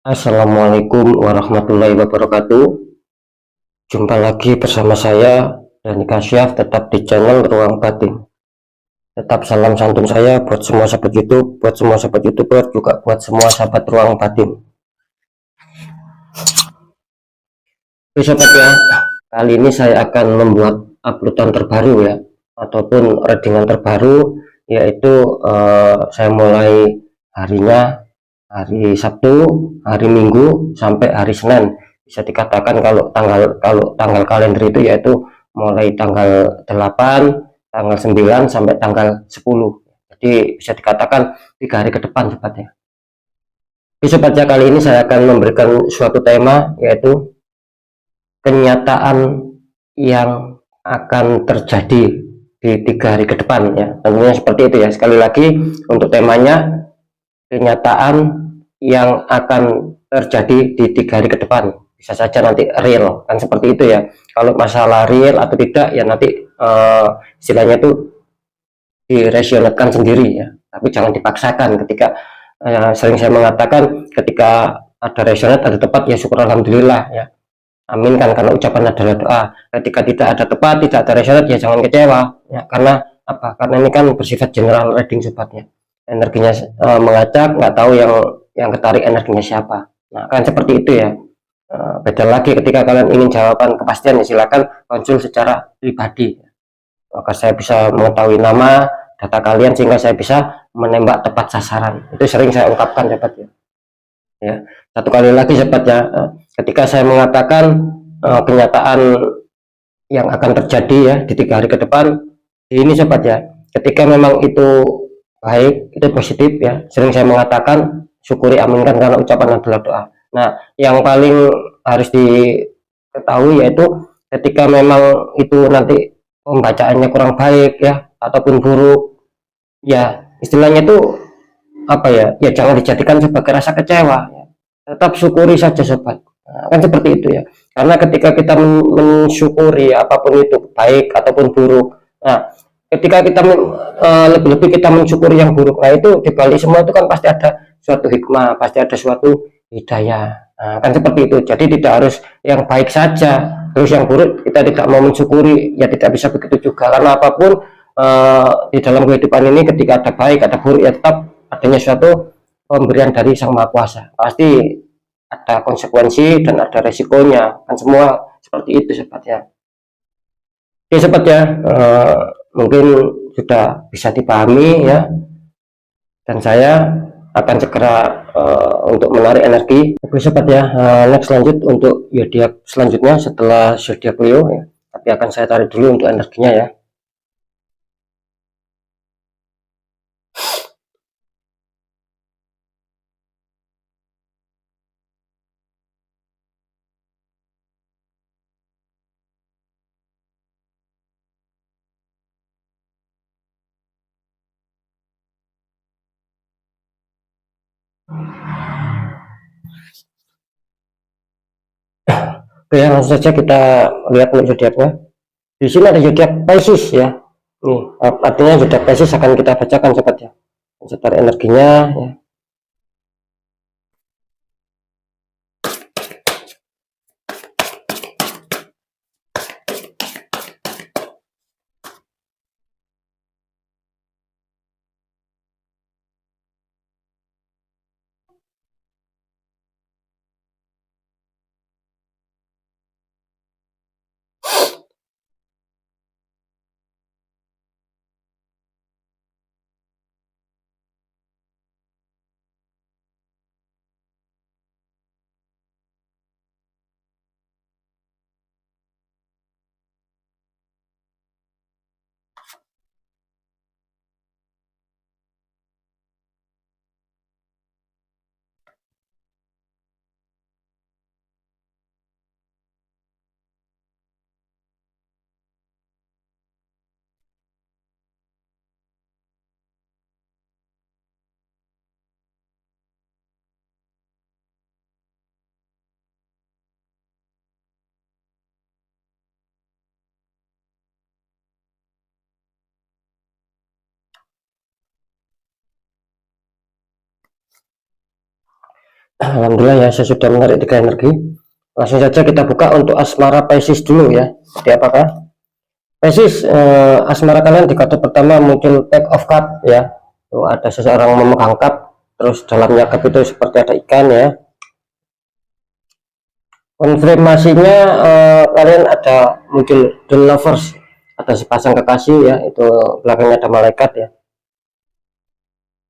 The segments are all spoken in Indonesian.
Assalamualaikum warahmatullahi wabarakatuh. Jumpa lagi bersama saya Dani Kasyaf, tetap di channel Ruang Batin. Tetap salam santun saya buat semua sahabat YouTube, buat semua sahabat YouTuber, juga buat semua sahabat Ruang Batin. Oke sobat ya, kali ini saya akan membuat uploadan terbaru ya, ataupun readingan terbaru, yaitu saya mulai harinya hari Sabtu, hari Minggu sampai hari Senin. Bisa dikatakan kalau tanggal kalender itu yaitu mulai tanggal 8, tanggal 9 sampai tanggal 10. Jadi bisa dikatakan 3 hari ke depan sobatnya. Di sobatnya kali ini saya akan memberikan suatu tema, yaitu kenyataan yang akan terjadi di 3 hari ke depan ya. Tentunya seperti itu ya. Sekali lagi untuk temanya kenyataan yang akan terjadi di 3 hari ke depan. Bisa saja nanti real, kan seperti itu ya. Kalau masalah real atau tidak ya nanti istilahnya itu diresonatkan sendiri ya, tapi jangan dipaksakan. Ketika sering saya mengatakan, ketika ada resonat ada tepat ya syukur alhamdulillah ya, amin kan, karena ucapan adalah doa. Ketika tidak ada tepat, tidak ada resonat ya jangan kecewa ya, karena apa, karena ini kan bersifat general reading sifatnya, energinya mengacak, nggak tahu yang ketarik energinya siapa. Nah kan seperti itu ya. Beda lagi ketika kalian ingin jawaban kepastian ya silakan konsul secara pribadi, maka saya bisa mengetahui nama data kalian sehingga saya bisa menembak tepat sasaran. Itu sering saya ungkapkan sobat ya. Ya, satu kali lagi sobat ya, ketika saya mengatakan kenyataan yang akan terjadi ya di 3 hari ke depan, ini sobat ya, ketika memang itu baik, itu positif ya, sering saya mengatakan syukuri aminkan karena ucapan adalah doa. Nah yang paling harus diketahui yaitu ketika memang itu nanti pembacaannya kurang baik ya ataupun buruk ya, istilahnya itu apa ya, ya jangan dijadikan sebagai rasa kecewa ya. Tetap syukuri saja sobat. Nah, kan seperti itu ya, karena ketika kita mensyukuri apapun itu baik ataupun buruk, nah ketika kita lebih-lebih kita mensyukuri yang buruk, nah itu dibalik semua itu kan pasti ada suatu hikmah, pasti ada suatu hidayah. Nah, kan seperti itu. Jadi tidak harus yang baik saja terus yang buruk kita tidak mau mensyukuri, ya tidak bisa begitu juga, karena apapun di dalam kehidupan ini ketika ada baik ada buruk ya tetap adanya suatu pemberian dari Sang Maha Kuasa. Pasti ada konsekuensi dan ada resikonya, kan semua seperti itu sobat ya. Oke sobat ya, mungkin sudah bisa dipahami ya, dan saya akan segera untuk menarik energi. Oke sobat ya, next lanjut untuk zodiak selanjutnya setelah zodiak Leo ya, tapi akan saya tarik dulu untuk energinya ya. Oke ya, langsung saja kita lihat untuk zodiaknya. Di sini ada zodiak Pisces ya. Nih, artinya zodiak Pisces akan kita bacakan sobat ya. Setar energinya ya. Alhamdulillah ya, saya sudah menarik 3 energi. Langsung saja kita buka untuk asmara Pisces dulu ya. Seperti apakah Pisces? Asmara kalian di kartu pertama muncul Pack of Cup ya. Tuh ada seseorang memegang cup, terus dalamnya cup itu seperti ada ikan ya. Konfirmasinya kalian ada muncul The Lovers, ada sepasang kekasih ya, itu belakangnya ada malaikat ya.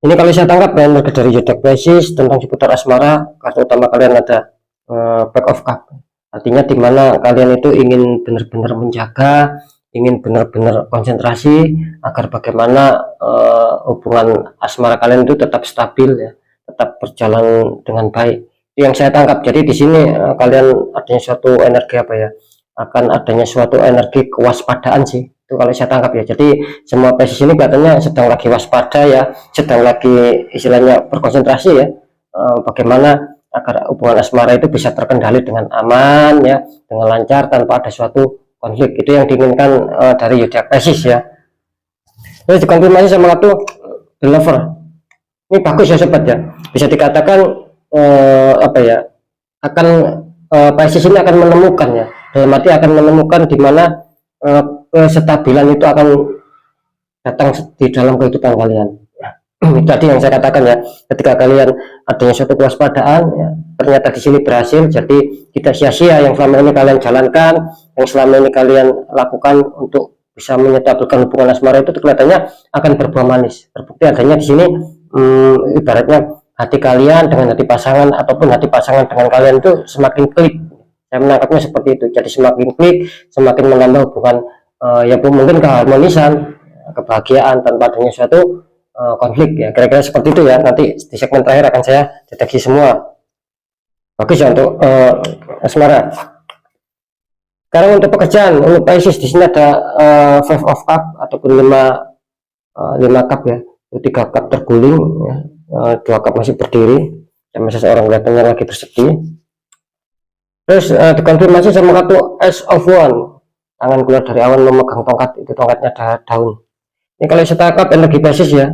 Ini kalau saya tangkap ya, energi dari zodiak Pisces tentang seputar asmara. Kartu utama kalian ada Pack of Cup, artinya dimana kalian itu ingin benar-benar menjaga, ingin benar-benar konsentrasi agar bagaimana hubungan asmara kalian itu tetap stabil ya, tetap berjalan dengan baik. Yang saya tangkap, jadi di sini kalian adanya suatu energi apa ya, akan adanya suatu energi kewaspadaan sih, itu kalau saya tangkap ya. Jadi semua Pisces ini katanya sedang lagi waspada ya, sedang lagi istilahnya berkonsentrasi ya, bagaimana agar hubungan asmara itu bisa terkendali dengan aman ya, dengan lancar tanpa ada suatu konflik. Itu yang diinginkan dari zodiak Pisces ya. Terus dikonfirmasi sama kartu The Lover. Ini bagus ya sobat ya, bisa dikatakan apa ya, akan Pisces ini akan menemukan ya, dalam arti akan menemukan di mana kestabilan itu akan datang di dalam kehidupan kalian. Tadi yang saya katakan ya, ketika kalian adanya suatu kewaspadaan ya, ternyata di sini berhasil, jadi tidak sia-sia yang selama ini kalian jalankan, yang selama ini kalian lakukan untuk bisa menyetabilkan hubungan asmara itu kelihatannya akan berbuah manis. Terbukti adanya di sini ibaratnya hati kalian dengan hati pasangan ataupun hati pasangan dengan kalian itu semakin klik. Saya menangkapnya seperti itu. Jadi semakin klik, semakin menambah hubungan ya mungkin keharmonisan, kebahagiaan tanpa adanya suatu konflik ya. Kira-kira seperti itu ya. Nanti di segmen terakhir akan saya deteksi semua. Bagus ya untuk asmara. Sekarang untuk pekerjaan, untuk Pisces di sini ada 5 of cup ataupun 5 cup ya. 3 cup terguling ya. 2 cup masih berdiri, sama seseorang kelihatannya lagi bersedih. Terus dikonfirmasi sama kartu Ace of One, tangan keluar dari awan memegang tongkat, itu tongkatnya ada daun. Ini kalau saya tangkap energi Pisces ya,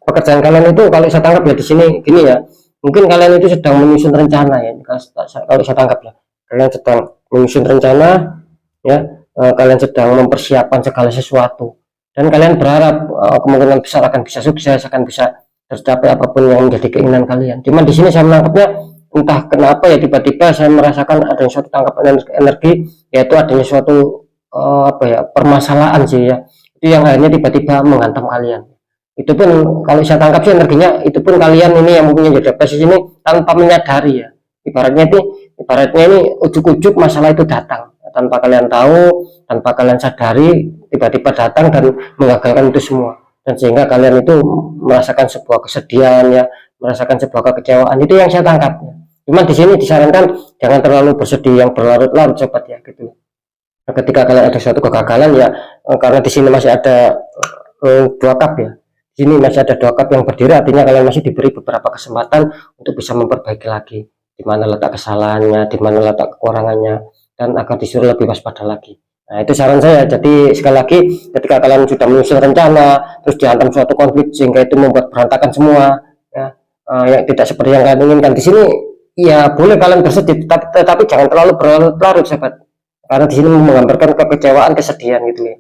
pekerjaan kalian itu kalau saya tangkap ya di sini gini ya, mungkin kalian itu sedang menyusun rencana ya. Kalau saya tangkap ya, kalian sedang menyusun rencana ya, kalian sedang mempersiapkan segala sesuatu, dan kalian berharap kemungkinan besar akan bisa sukses, akan bisa tercapai apapun yang menjadi keinginan kalian. Cuman di sini saya menangkapnya entah kenapa ya, tiba-tiba saya merasakan ada suatu tangkapan energi, yaitu adanya suatu apa ya, permasalahan sih ya, itu yang akhirnya tiba-tiba menghantam kalian. Itu pun kalau saya tangkap sih energinya, itu pun kalian ini yang mempunyai zodiak Pisces ini tanpa menyadari ya, ibaratnya ini ujuk-ujuk masalah itu datang tanpa kalian tahu, tanpa kalian sadari, tiba-tiba datang dan menggagalkan itu semua. Dan sehingga kalian itu merasakan sebuah kesedihan ya, merasakan sebuah kekecewaan. Itu yang saya tangkap ya. Cuman di sini disarankan jangan terlalu bersedih yang berlarut-larut sobat ya, gitu. Nah, ketika kalian ada suatu kegagalan ya, karena di sini masih ada 2 cup ya, di sini masih ada 2 cup yang berdiri, artinya kalian masih diberi beberapa kesempatan untuk bisa memperbaiki lagi di mana letak kesalahannya, di mana letak kekurangannya, dan akan disuruh lebih waspada lagi. Nah, itu saran saya. Jadi sekali lagi, ketika kalian sudah menyusun rencana, terus dihantam suatu konflik sehingga itu membuat berantakan semua, ya, yang tidak seperti yang kalian inginkan, di sini ya boleh kalian bersedih, tetapi jangan terlalu berlarut-larut, sahabat. Karena di sini menggambarkan kekecewaan, kesedihan gitu ya.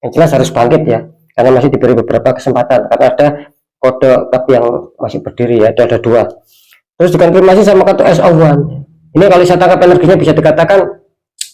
Yang jelas harus bangkit ya, karena masih diberi beberapa kesempatan. Karena ada kode cup yang masih berdiri ya, ada 2. Terus dikonfirmasi sama kartu Ace of One. Ini kalau saya tangkap energinya bisa dikatakan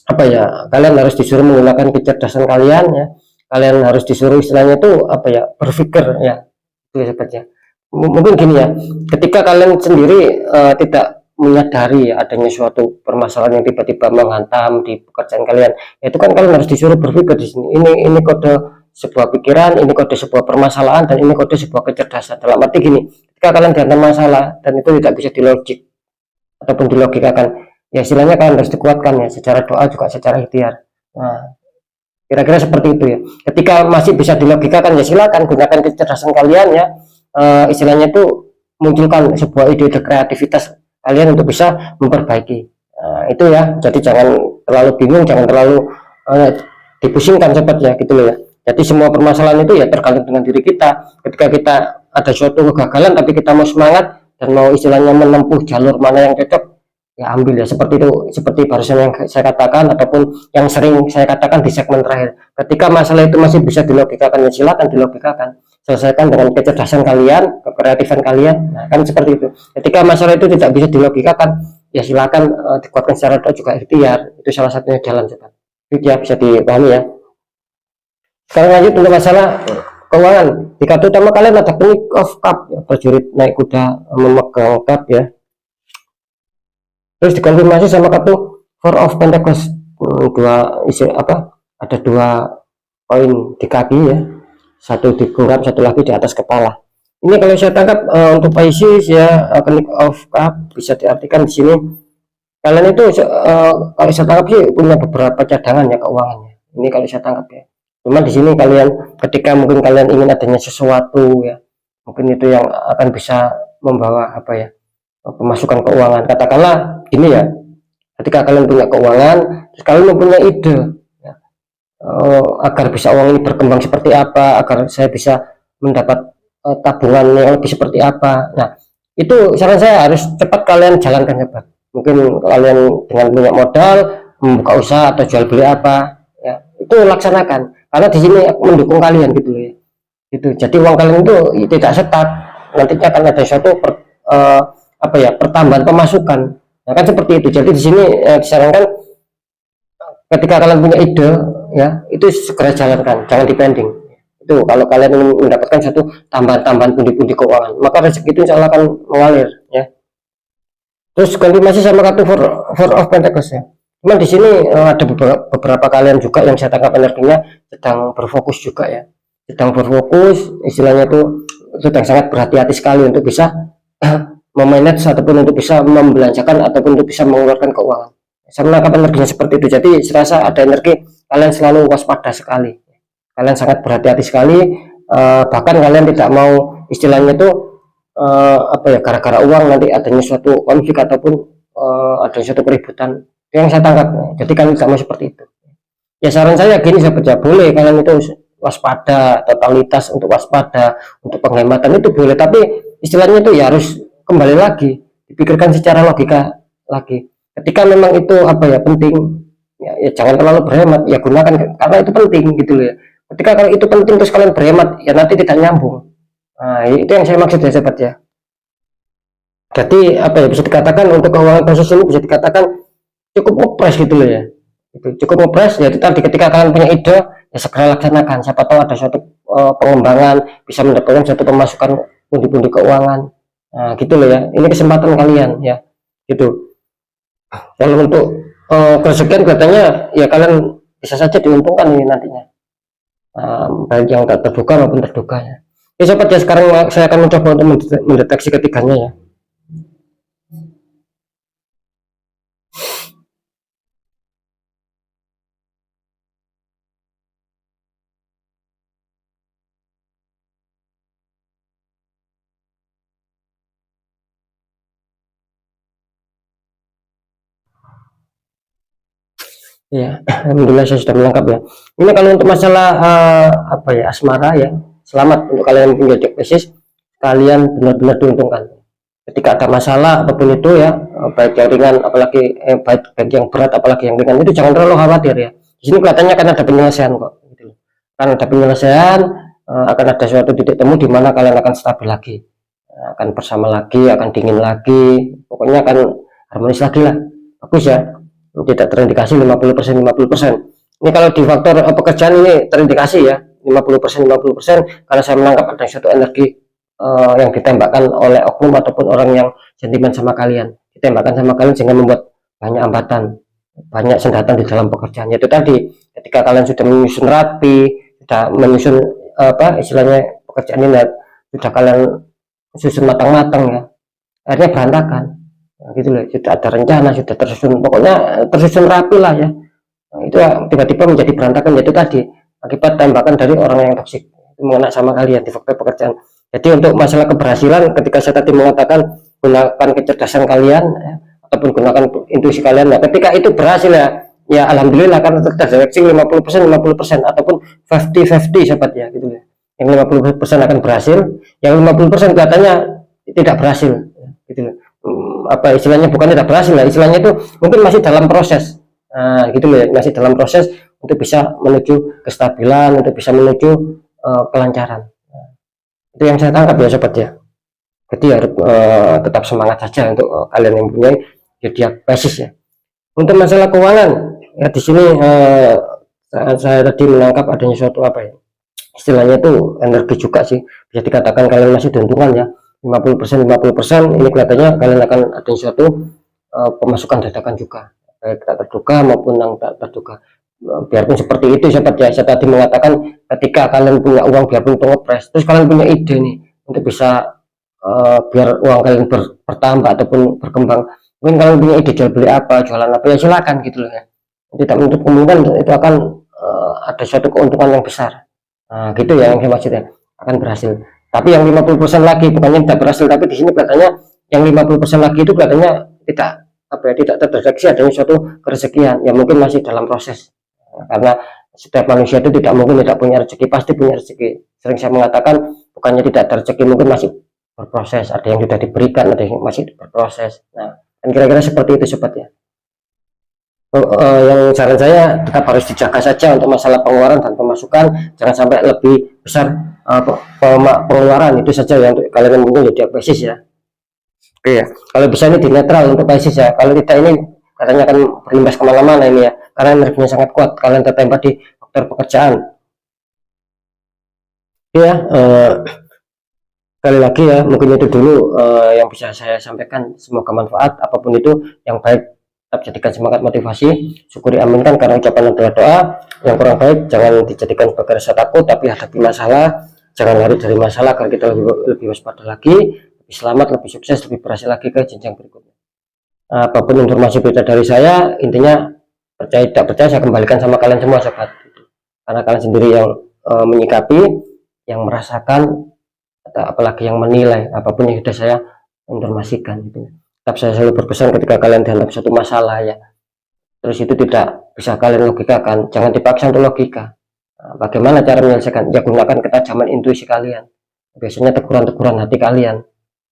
apa ya, kalian harus disuruh menggunakan kecerdasan kalian ya, kalian harus disuruh istilahnya itu apa ya, berpikir ya, itu sebetulnya. Mungkin gini ya, ketika kalian sendiri tidak menyadari adanya suatu permasalahan yang tiba-tiba menghantam di pekerjaan kalian, itu kan kalian harus disuruh berpikir di sini. Ini kode sebuah pikiran, ini kode sebuah permasalahan, dan ini kode sebuah kecerdasan. Dalam arti gini, ketika kalian dihantam masalah dan itu tidak bisa dilogik ataupun dilogikakan, ya istilahnya kalian harus dikuatkan ya, secara doa juga secara ikhtiar. Nah, kira-kira seperti itu ya. Ketika masih bisa dilogikakan ya silakan gunakan kecerdasan kalian ya, istilahnya itu munculkan sebuah ide-ide kreativitas kalian untuk bisa memperbaiki. Nah, itu ya. Jadi jangan terlalu bingung, jangan terlalu dipusingkan sobat ya, gitu loh ya. Jadi semua permasalahan itu ya tergantung dengan diri kita. Ketika kita ada suatu kegagalan tapi kita mau semangat dan mau istilahnya menempuh jalur mana yang cocok, ya ambil ya, seperti itu, seperti barusan yang saya katakan ataupun yang sering saya katakan di segmen terakhir. Ketika masalah itu masih bisa dilogikakan, ya silakan dilogikakan, selesaikan dengan kecerdasan kalian, kekreatifan kalian. Nah, kan seperti itu. Ketika masalah itu tidak bisa dilogikakan, ya silakan dikuatkan secara doa juga ikhtiar. Itu salah satunya jalan cepat. Itu ya bisa dipahami ya. Sekarang lanjut untuk masalah keuangan. Di kartu utama kalian ada King of Cup, ya, prajurit naik kuda memegang cup ya. Terus dikonfirmasi sama kartu Four of Pentacles, dua isi apa? Ada dua koin di kaki ya, satu di genggam, satu lagi di atas kepala. Ini kalau saya tangkap untuk Pisces ya, King of Cup bisa diartikan di sini kalian itu kalau saya tangkap sih punya beberapa cadangan ya keuangannya. Ini kalau saya tangkap ya. Cuma di sini kalian ketika mungkin kalian ingin adanya sesuatu ya, mungkin itu yang akan bisa membawa apa ya, pemasukan keuangan. Katakanlah gini ya, ketika kalian punya keuangan, terus kalian mempunyai ide ya, agar bisa uang ini berkembang seperti apa, agar saya bisa mendapat tabungan yang lebih seperti apa. Nah, itu saran saya harus cepat kalian jalankan cepat. Mungkin kalian dengan punya modal membuka usaha atau jual beli apa ya, itu laksanakan, karena di sini mendukung kalian gitu ya. Gitu. Jadi uang kalian itu tidak stuck, nantinya akan ada suatu apa ya, pertambahan pemasukan. Nah, kan seperti itu. Jadi di sini disarankan ketika kalian punya ide ya, itu segera jalankan, jangan dipending. Itu kalau kalian ingin mendapatkan satu tambahan-tambahan pundi-pundi keuangan, maka rezeki itu insya Allah akan mengalir ya. Terus konfirmasi sama kartu Four of Pentacles ya. Cuman di sini ada beberapa kalian juga yang saya tangkap energinya sedang berfokus juga ya. Sedang berfokus, istilahnya itu sedang sangat berhati-hati sekali untuk bisa memanage ataupun untuk bisa membelanjakan ataupun untuk bisa mengeluarkan keuangan. Saya menangkap energinya seperti itu. Jadi serasa ada energi kalian selalu waspada sekali. Kalian sangat berhati-hati sekali, bahkan kalian tidak mau istilahnya itu apa ya, gara-gara uang nanti adanya suatu konflik ataupun ada suatu keributan. Itu yang saya tangkap. Jadi kalian tidak mau seperti itu. Ya saran saya gini sahabat ya, boleh kalian itu waspada, totalitas untuk waspada, untuk penghematan itu boleh, tapi istilahnya itu ya harus kembali lagi dipikirkan secara logika lagi. Ketika memang itu apa ya penting ya jangan terlalu berhemat, ya gunakan karena itu penting gitu loh ya. Ketika kalau itu penting terus kalian berhemat, ya nanti tidak nyambung. Nah, itu yang saya maksud ya sahabat ya. Jadi apa ya, bisa dikatakan untuk keuangan proses ini bisa dikatakan cukup ngepres gitu loh ya. Itu cukup ngepres ya, itu tadi ketika kalian punya ide ya segera laksanakan. Siapa tahu ada suatu pengembangan, bisa mendapatkan suatu pemasukan pundi-pundi keuangan. Nah, gitu loh ya. Ini kesempatan kalian ya. Gitu. Kalau untuk kerezekian katanya ya kalian bisa saja diuntungkan ini nantinya. Baik yang tak terduga maupun terduga ya. Ya sobat ya, sekarang saya akan mencoba untuk mendeteksi ketiganya ya. Ya, alhamdulillah saya sudah melengkap ya. Ini kalau untuk masalah apa ya, asmara ya, selamat untuk kalian yang punya Pisces, kalian benar-benar diuntungkan. Ketika ada masalah apapun itu ya, baik yang ringan apalagi baik yang berat apalagi yang ringan, itu jangan terlalu khawatir ya. Di sini kelihatannya kan ada penyelesaian kok, gitu. Kan ada penyelesaian, akan ada suatu titik temu di mana kalian akan stabil lagi, akan bersama lagi, akan dingin lagi, pokoknya akan harmonis lagi lah, bagus ya. Tidak terindikasi 50% 50%. Ini kalau di faktor pekerjaan ini terindikasi ya 50% 50%, karena saya menangkap ada suatu energi yang ditembakkan oleh oknum ataupun orang yang sentimen sama kalian, ditembakkan sama kalian sehingga membuat banyak hambatan, banyak sendatan di dalam pekerjaan. Itu tadi ketika kalian sudah menyusun rapi, sudah menyusun apa istilahnya pekerjaan ini sudah kalian susun matang-matang ya, akhirnya berantakan. Nah, gitu loh, sudah ada rencana, sudah tersusun, pokoknya tersusun rapi lah ya. Nah, itu ya, tiba-tiba menjadi berantakan, yaitu tadi akibat tembakan dari orang yang toksik mengenai sama kalian di faktor pekerjaan. Jadi untuk masalah keberhasilan, ketika saya tadi mengatakan gunakan kecerdasan kalian ya, ataupun gunakan intuisi kalian, nah ketika itu berhasil ya, ya alhamdulillah, karena terdeteksi 50% 50% ataupun 50-50 sobat ya, gitu ya. Yang 50% akan berhasil, yang 50% katanya tidak berhasil. gitu loh. Apa istilahnya, bukan tidak berhasil lah, istilahnya itu mungkin masih dalam proses, gitu loh ya, masih dalam proses untuk bisa menuju kestabilan, untuk bisa menuju kelancaran. Itu yang saya tangkap ya sobat ya. Jadi harus tetap semangat saja untuk kalian yang punya zodiak Pisces ya. Untuk masalah keuangan ya, di sini saya tadi menangkap adanya suatu apa ya, istilahnya itu energi juga sih, bisa dikatakan kalian masih diuntungkan ya, 50% 50%. Ini kelihatannya kalian akan ada suatu pemasukan dadakan juga, baik tak terduga maupun yang tak terduga. Biarpun seperti itu sobat ya, saya tadi mengatakan ketika kalian punya uang, biarpun untuk ngepres, terus kalian punya ide nih untuk bisa biar uang kalian bertambah ataupun berkembang, mungkin kalian punya ide jual beli apa, jualan apa, ya silakan gitu loh ya. Tidak menutup kemungkinan itu akan ada suatu keuntungan yang besar. Nah, gitu ya yang saya maksudnya, akan berhasil. Tapi yang 50% lagi, bukannya tidak berhasil, tapi di sini kelihatannya yang 50% lagi itu kelihatannya tidak apa ya, tidak terdeteksi adanya suatu kerezekian yang mungkin masih dalam proses. Karena setiap manusia itu tidak mungkin tidak punya rezeki, pasti punya rezeki. Sering saya mengatakan bukannya tidak ada rezeki, mungkin masih berproses, ada yang sudah diberikan, ada yang masih berproses. Nah, dan kira-kira seperti itu sobat ya. Yang saran saya tetap harus dijaga saja untuk masalah pengeluaran dan pemasukan, jangan sampai lebih besar pengeluaran, itu saja ya untuk kalian yang mungkin jadi Pisces ya. Oke ya, kalau bisa ini di netral untuk Pisces ya, kalau tidak ini katanya akan berimbas kemana-mana ini ya, karena energinya sangat kuat, kalian tertembak di faktor pekerjaan ya. Sekali lagi ya, mungkin itu dulu yang bisa saya sampaikan, semoga manfaat. Apapun itu yang baik tetap jadikan semangat motivasi, syukuri aminkan karena ucapan adalah doa. Yang kurang baik jangan dijadikan sebagai rasa takut, tapi hadapi masalah, jangan lari dari masalah agar kita lebih waspada lagi, lebih selamat, lebih sukses, lebih berhasil lagi ke jenjang berikutnya. Apapun informasi berita dari saya, intinya percaya tidak percaya saya kembalikan sama kalian semua sobat, karena kalian sendiri yang menyikapi, yang merasakan, atau apalagi yang menilai apapun yang sudah saya informasikan gitu. Tetap saya selalu berpesan ketika kalian dalam satu masalah ya, terus itu tidak bisa kalian logikakan, jangan dipaksa untuk logika. Bagaimana cara menyelesaikan? Ya gunakan ketajaman intuisi kalian, biasanya teguran-teguran hati kalian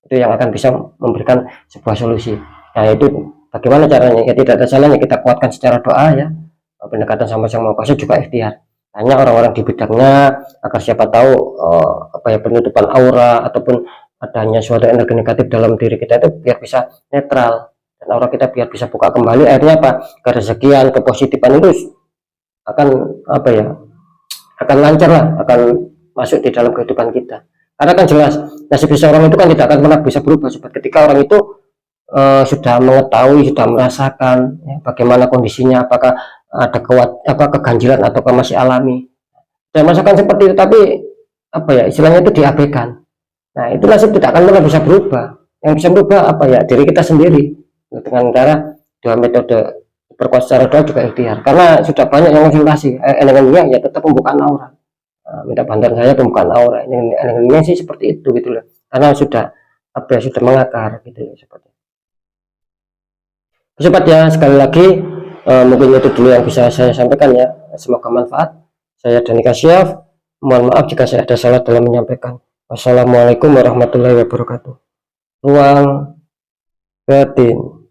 itu yang akan bisa memberikan sebuah solusi. Nah itu bagaimana caranya? Ya tidak ada salahnya kita kuatkan secara doa ya, pendekatan sama Sang Maha Kuasa juga ikhtiar, tanya orang-orang di bidangnya agar siapa tahu apa ya, penutupan aura ataupun adanya suatu energi negatif dalam diri kita itu biar bisa netral, dan aura kita biar bisa buka kembali, akhirnya apa, kerezekian, kepositifan itu akan apa ya, akan lancar lah, akan masuk di dalam kehidupan kita. Karena kan jelas nasib seseorang itu kan tidak akan pernah bisa berubah sobat, ketika orang itu sudah mengetahui, sudah merasakan ya, bagaimana kondisinya, apakah ada keganjilan ataukah masih alami, dan masakan seperti itu, tapi apa ya istilahnya itu diabaikan. Nah itu nasib tidak akan pernah bisa berubah. Yang bisa berubah apa ya, diri kita sendiri, dengan cara dua metode, berkuat secara doa juga ikhtiar, karena sudah banyak yang konsultasi energinya ya tetap pembukaan aura. Minta bantuan saya pembukaan aura, energinya sih seperti itu gitu loh, karena sudah apa ya, sudah mengakar gitu ya seperti sobat ya. Sekali lagi mungkin itu dulu yang bisa saya sampaikan ya, semoga manfaat. Saya Dani Kasyaf, mohon maaf jika saya ada salah dalam menyampaikan. Wassalamualaikum warahmatullahi wabarakatuh. Ruang batin.